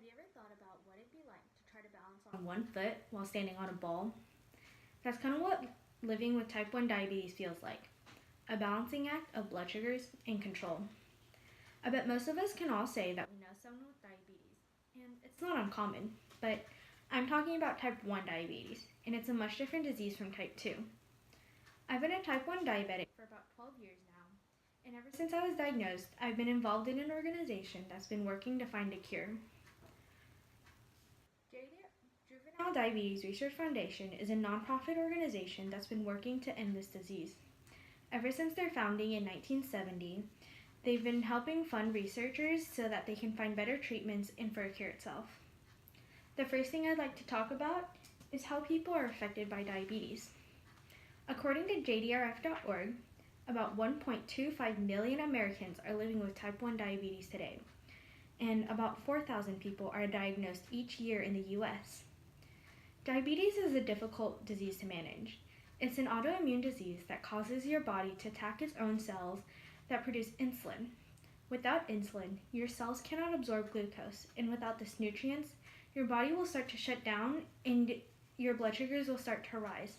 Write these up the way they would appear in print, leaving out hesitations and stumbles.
Have you ever thought about what it'd be like to try to balance on one foot while standing on a ball? That's kind of what living with type 1 diabetes feels like, a balancing act of blood sugars and control. I bet most of us can all say that we know someone with diabetes, and it's not uncommon, but I'm talking about type 1 diabetes, and it's a much different disease from type 2. I've been a type 1 diabetic for about 12 years now, and ever since I was diagnosed, I've been involved in an organization that's been working to find a cure. Juvenile Diabetes Research Foundation is a nonprofit organization that's been working to end this disease. Ever since their founding in 1970, they've been helping fund researchers so that they can find better treatments and for a cure itself. The first thing I'd like to talk about is how people are affected by diabetes. According to JDRF.org, about 1.25 million Americans are living with type 1 diabetes today, and about 4,000 people are diagnosed each year in the US. Diabetes is a difficult disease to manage. It's an autoimmune disease that causes your body to attack its own cells that produce insulin. Without insulin, your cells cannot absorb glucose, and without this nutrients, your body will start to shut down and your blood sugars will start to rise.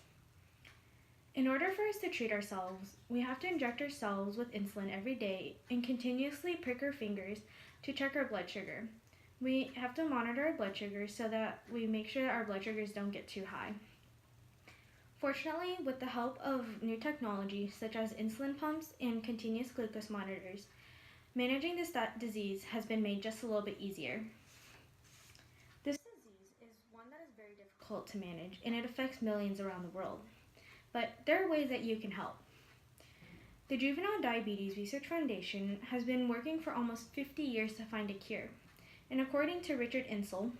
In order for us to treat ourselves, we have to inject ourselves with insulin every day and continuously prick our fingers to check our blood sugar. We have to monitor our blood sugar so that we make sure that our blood sugars don't get too high. Fortunately, with the help of new technology such as insulin pumps and continuous glucose monitors, managing this disease has been made just a little bit easier. This disease is one that is very difficult to manage, and it affects millions around the world. But there are ways that you can help. The Juvenile Diabetes Research Foundation has been working for almost 50 years to find a cure. And according to Richard Insel,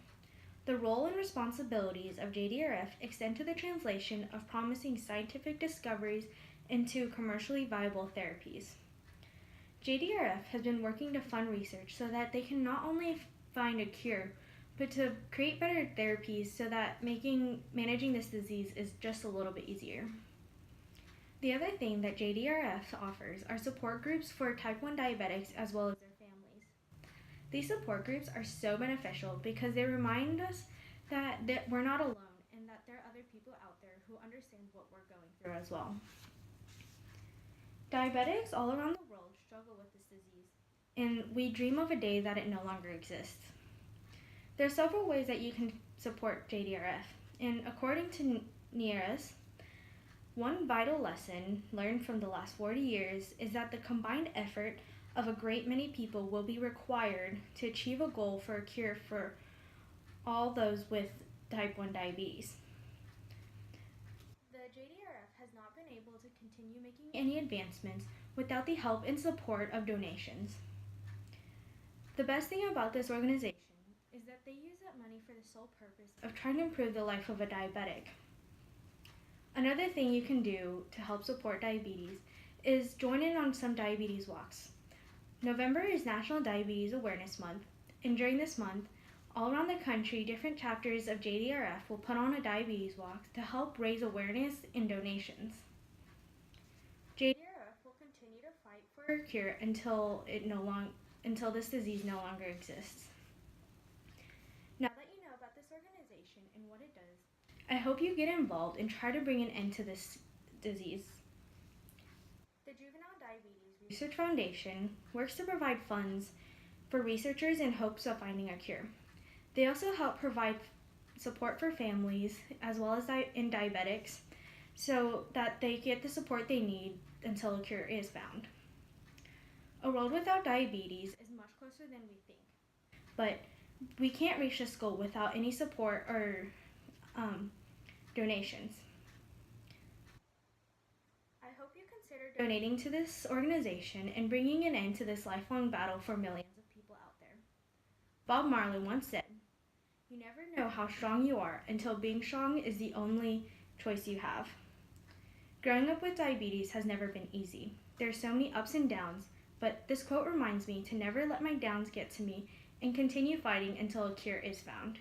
the role and responsibilities of JDRF extend to the translation of promising scientific discoveries into commercially viable therapies. JDRF has been working to fund research so that they can not only find a cure, but to create better therapies so that managing this disease is just a little bit easier. The other thing that JDRF offers are support groups for type 1 diabetics as well as their families. These support groups are so beneficial because they remind us that we're not alone and that there are other people out there who understand what we're going through as well. Diabetics all around the world struggle with this disease, and we dream of a day that it no longer exists. There are several ways that you can support JDRF, and according to NERAS, one vital lesson learned from the last 40 years is that the combined effort of a great many people will be required to achieve a goal for a cure for all those with type 1 diabetes. The JDRF has not been able to continue making any advancements without the help and support of donations. The best thing about this organization is that they use that money for the sole purpose of trying to improve the life of a diabetic. Another thing you can do to help support diabetes is join in on some diabetes walks. November is National Diabetes Awareness Month, and during this month, all around the country, different chapters of JDRF will put on a diabetes walk to help raise awareness and donations. JDRF will continue to fight for a cure until this disease no longer exists. Now that you know about this organization and what it does, I hope you get involved and try to bring an end to this disease. The Juvenile Diabetes Research Foundation works to provide funds for researchers in hopes of finding a cure. They also help provide support for families as well as in diabetics so that they get the support they need until a cure is found. A world without diabetes is much closer than we think, but we can't reach this goal without any support or donations. I hope you consider donating to this organization and bringing an end to this lifelong battle for millions of people out there. Bob Marley once said, "You never know how strong you are until being strong is the only choice you have." Growing up with diabetes has never been easy. There are so many ups and downs, but this quote reminds me to never let my downs get to me and continue fighting until a cure is found.